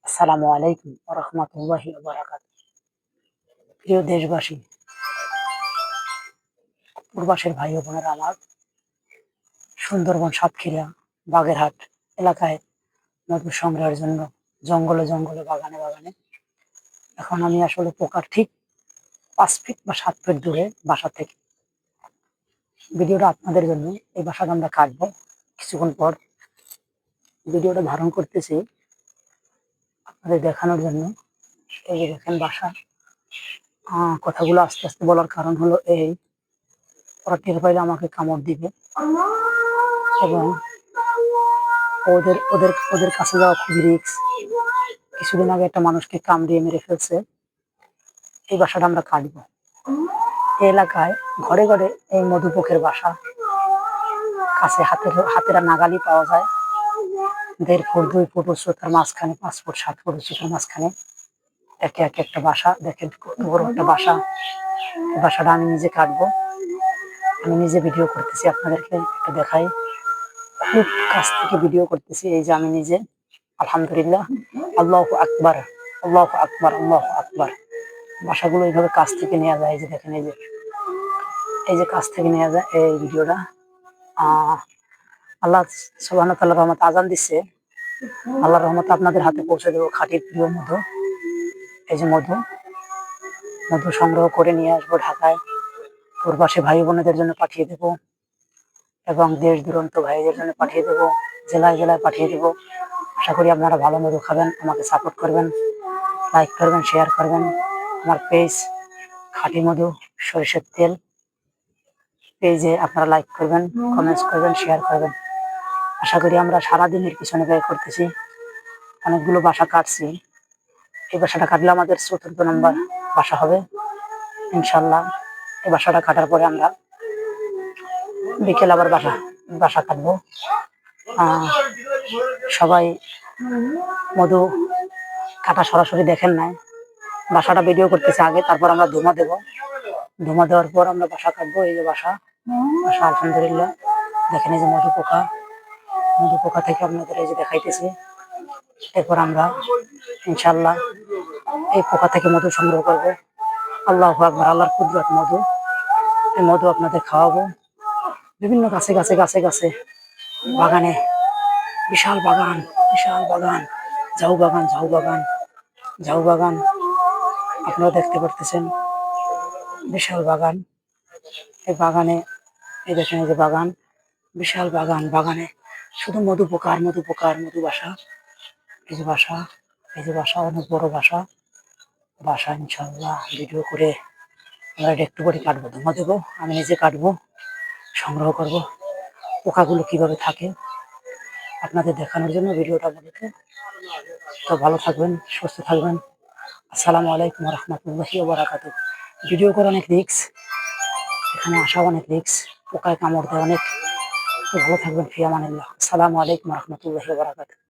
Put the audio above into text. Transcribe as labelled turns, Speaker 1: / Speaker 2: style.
Speaker 1: আসসালামু আলাইকুম ওয়া রাহমাতুল্লাহি ওয়া বারাকাতুহু। প্রিয় দেশবাসী, প্রবাসের ভাই ও বোনেরা আমার, সুন্দরবন, সাতক্ষীরা, বাগেরহাট এলাকায় মধু সংগ্রহের জন্য জঙ্গলে জঙ্গলে, বাগানে বাগানে এখন আমি আসলে পোকার ঠিক ৫ ফিট বা ৭ ফিট দূরে বাসা থেকে ভিডিওটা আপনাদের জন্য। এই বাসাটা আমরা কাটবো কিছুক্ষণ পর। ভিডিওটা ধারণ করতেছি আপনাদের দেখানোর জন্য। এই যে দেখেন বাসা। কথাগুলো আস্তে আস্তে বলার কারণ হলো এই, ওরা টের পাইলে আমাকে কামড় দিবে এবং ওদের ওদের ওদের কাছে যাওয়া খুবই রিস্ক। কিছুদিন আগে একটা মানুষকে কামড়িয়ে মেরে ফেলছে। এই বাসাটা আমরা কাটবো। এই এলাকায় ঘরে ঘরে এই মধুপোকের বাসা, কাছে হাতেরা নাগালি পাওয়া যায়। ১.৫ ফুট ২ ফুট উচ্চতার মাঝখানে, ৫ ফুট ৭ ফুট উচ্চতার মাঝখানে একে একে একটা বাসা। দেখেন কত বড় একটা বাসা। এই বাসাটা আমি নিজে কাটবো। আমি নিজে ভিডিও করতেছি, আপনাদেরকে একটু দেখাই। খুব কাছ থেকে ভিডিও করতেছি। এই যে আমি নিজে, আলহামদুলিল্লাহ, আল্লাহু আকবার, আল্লাহু আকবার, আল্লাহু আকবার। বাসাগুলো এইভাবে কাছ থেকে নেওয়া যায়। এই যে দেখেন, এই যে কাছ থেকে নেওয়া যায় এই ভিডিওটা। আল্লাহ সুবহানাহু ওয়া তাআলার রহমতে আযান দিচ্ছে। আল্লাহর রহমতে আপনাদের হাতে পৌঁছে দেবো খাঁটি প্রিয় মধু। এই যে মধু সংগ্রহ করে নিয়ে আসবো ঢাকায়। প্রবাসী ভাই বোনেদের জন্য পাঠিয়ে দেবো এবং দেশ দুরন্ত ভাইদের জন্য পাঠিয়ে দেবো, জেলায় জেলায় পাঠিয়ে দেবো। আশা করি আপনারা ভালো মধু খাবেন, আমাকে সাপোর্ট করবেন, লাইক করবেন, শেয়ার করবেন। আমার পেজ খাঁটি মধু সরিষার তেল পেজে আপনারা লাইক করবেন, কমেন্টস করবেন, শেয়ার করবেন। আশা করি আমরা সারাদিনের পিছনে ব্যয় করতেছি, অনেকগুলো বাসা কাটছি। এই বাসাটা কাটলে আমাদের ৪র্থ নম্বর বাসা হবে ইনশাল্লাহ। এই বাসাটা কাটার পরে আমরা বিকেল আবার বাসা কাটবো। সবাই মধু কাটা সরাসরি দেখেন নাই, বাসাটা ভিডিও করতেছে আগে, তারপর আমরা ধুমা দেবো। ধুমা দেওয়ার পর আমরা বাসা কাটবো। এই যে বাসা আলহামদুলিল্লাহ। দেখেন এই যে মধু পোকা থেকে আপনাদের এই যে দেখাইতেছি। এরপর আমরা ইনশাল্লাহ এই পোকা থেকে মধু সংগ্রহ করবো। আল্লাহু আকবার, আল্লাহর কুদরত মধু। এই মধু আপনাদের খাওয়াবো। বিভিন্ন গাছে গাছে গাছে গাছে, বাগানে, বিশাল বাগান, বিশাল বাগান, ঝাউ বাগান, ঝাউ বাগান, ঝাউ বাগান আপনারা দেখতে পারতেছেন। বিশাল বাগান। এই বাগানে এই দেখেন, এই যে বাগান, বিশাল বাগান। বাগানে শুধু মধু পোকা আর মধু পোকা আর মধু বাসা। এই যে বাসা, এই যে বাসা, অনেক বড় বাসা ইনশাল্লাহ ভিডিও করে আমরা এটা একটু করে কাটবো, ধুমা দেবো। আমি নিজে কাটবো, সংগ্রহ করব পোকাগুলো কিভাবে থাকে আপনাদের দেখানোর জন্য ভিডিওটা বলতে। তো ভালো থাকবেন, সুস্থ থাকবেন। আসসালামু আলাইকুম ওয়া রাহমাতুল্লাহি ওয়া বারাকাতুহু। ভিডিও করা অনেক রিস্ক, এখানে আসা অনেক রিস্ক, পোকায় কামড় দেয় অনেক। তো ভালো থাকবেন, ফি আমানিল্লাহ। আসসালামু আলাইকুম ওয়া রাহমাতুল্লাহি ওয়া বারাকাতুহু।